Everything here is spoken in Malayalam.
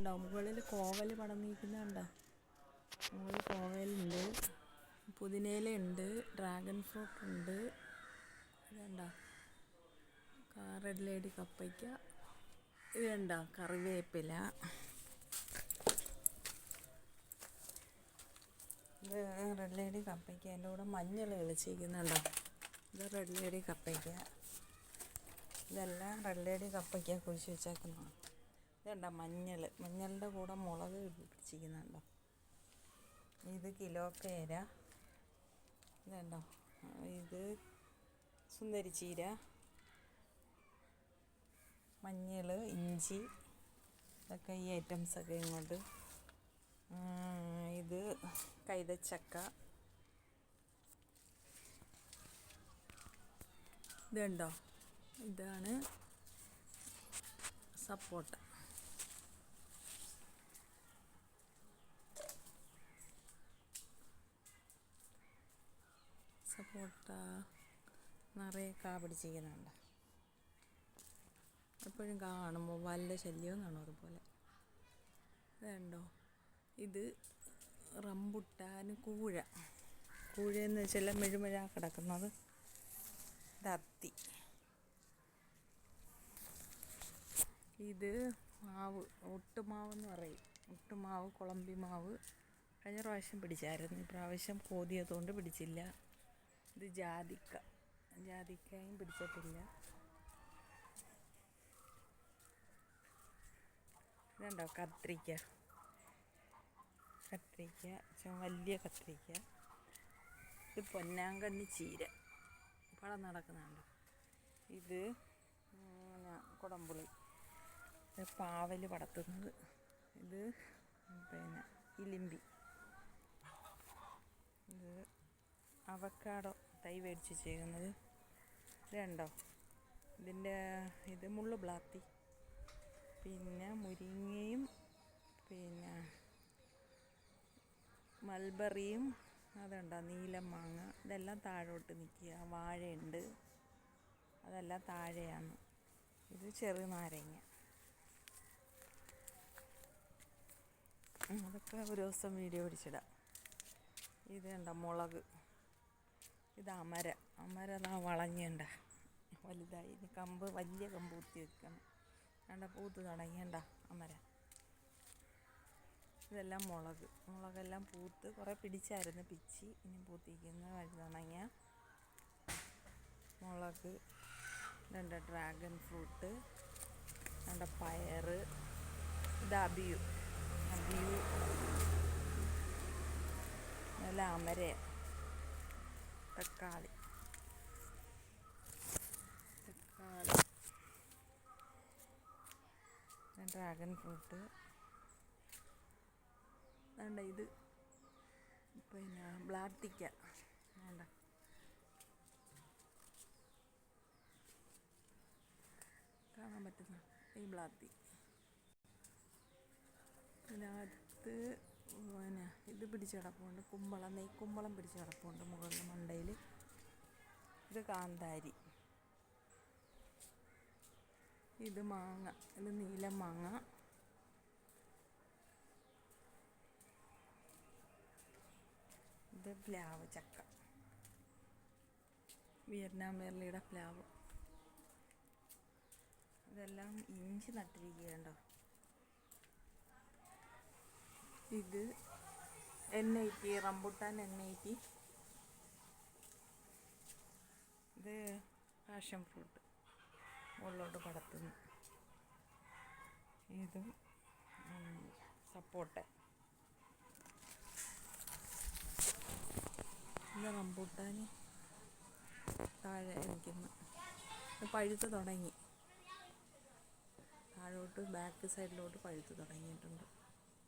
ഉണ്ടോ മുകളിൽ കോവൽ പടർന്നിരിക്കുന്നുണ്ടോ? മുകളിൽ കോവലുണ്ട്, പുതിനയിലയുണ്ട്, ഡ്രാഗൺ ഫ്രൂട്ട് ഉണ്ട്, ഇതുണ്ടോ റെഡ് ലേഡി കപ്പയ്ക്ക, ഇതുണ്ടോ കറിവേപ്പില, ഇത് റെഡ് ലേഡി കപ്പയ്ക്ക. അതിൻ്റെ കൂടെ മഞ്ഞൾ കളിച്ചിരിക്കുന്നുണ്ടോ? ഇത് റെഡ് ലേഡി കപ്പയ്ക്ക. ഇതെല്ലാം റെഡ് ലേഡി കപ്പയ്ക്ക കുഴിച്ച് വെച്ചേക്കുന്നതാണ്. ഇതുണ്ടോ മഞ്ഞളുടെ കൂടെ മുളക് പിടിച്ചിരിക്കുന്നുണ്ടോ? ഇത് കിലോ പേര. ഇതുണ്ടോ, ഇത് സുന്ദരി ചീര, മഞ്ഞൾ, ഇഞ്ചി, ഇതൊക്കെ ഈ ഐറ്റംസൊക്കെ ഇങ്ങോട്ട്. ഇത് കൈതച്ചക്ക. ഇതുണ്ടോ, ഇതാണ് സപ്പോട്ട. സപ്പോട്ട നിറയെ കാ പിടിച്ചിരിക്കുന്നുണ്ട്. എപ്പോഴും കാണുമ്പോൾ വല്ല ശല്യവും കാണും അതുപോലെ. ഇതുണ്ടോ, ഇത് റംബുട്ടാൻ കൂഴയെന്ന് വെച്ചാൽ മെഴുമെഴ കിടക്കുന്നത്. ഇത് അത്തി. ഇത് മാവ്, ഒട്ടുമാവെന്ന് പറയും. ഒട്ടുമാവ്, കുളമ്പി മാവ്. കഴിഞ്ഞ പ്രാവശ്യം പിടിച്ചായിരുന്നു, ഇപ്രാവശ്യം കോതിയതുകൊണ്ട് പിടിച്ചില്ല. ഇത് ജാതിക്കയും പിടിച്ചിട്ടില്ല. ഇതുണ്ടോ കത്രിക്ക, വലിയ കത്രിക്ക. ഇത് പൊന്നാങ്കണ്ണി ചീര പടം നടക്കുന്നുണ്ട്. ഇത് കുടംപുളി, പാവൽ പടത്തുന്നത്. ഇത് ഇലിമ്പി. ഇത് അവക്കാഡോ തൈ മേടിച്ച് ചെയ്യുന്നത്. ഇതുണ്ടോ, ഇത് മുള്ളു ബ്ലാത്തി. പിന്നെ മുരിങ്ങയും മൽബറിയും. അതുണ്ടോ നീലം മാങ്ങ. ഇതെല്ലാം താഴോട്ട് നിൽക്കുക. വാഴയുണ്ട്, അതെല്ലാം താഴെയാണ്. ഇത് ചെറുനാരങ്ങ. അതൊക്കെ ഒരു ദിവസം വീഡിയോ പിടിച്ചിടാം. ഇതുണ്ടോ മുളക്. ഇത് അമര അതാ വളഞ്ഞണ്ട വലുതായി. ഇത് കമ്പ്, വലിയ കമ്പ് കുത്തി വെക്കണം. വേണ്ട പൂത്ത് തുടങ്ങിയണ്ട അമര. ഇതെല്ലാം മുളകെല്ലാം പൂത്ത് കുറേ പിടിച്ചായിരുന്നു, പിച്ചി. ഇനി പൂത്തിരിക്കുന്ന വഴുതണങ്ങ, മുളക്. ഇതുണ്ട് ഡ്രാഗൺ ഫ്രൂട്ട്, ഇതുണ്ട് പയർ. ഇത് അബിയു. ഇതെല്ലാം അമര. തക്കാളി. Dragon fruit. വേണ്ട ഇത് ബ്ലാത്തിക്ക. വേണ്ട കാണാൻ പറ്റുന്ന ഈ ബ്ലാത്തി. ഇതിനകത്ത് ഇത് പിടിച്ച് കിടപ്പുണ്ട്, നെയ്ക്കുമ്പളം പിടിച്ച് കിടപ്പുണ്ട് മുകളിൽ മണ്ടയിൽ. ഇത് കാന്താരി. ഇത് മാങ്ങ, ഇത് നീലം മാങ്ങ. ഇത് പ്ലാവ്, ചക്ക. വിയറ്റ്നാം വെർലിയുടെ പ്ലാവ്. ഇതെല്ലാം ഇഞ്ചി നട്ടിരിക്കുകയുണ്ടോ. ഇത് N80 റംബുട്ടാൻ N80. ഇത് പാഷൻ ഫ്രൂട്ട് മുകളിലോട്ട് പടത്തുന്നു. ഇതും സപ്പോട്ട. ഇത് റംബുട്ടാൻ താഴെ നിൽക്കുന്നു. പഴുത്ത് തുടങ്ങി, താഴോട്ട് ബാക്ക് സൈഡിലോട്ട് പഴുത്ത് തുടങ്ങിയിട്ടുണ്ട്.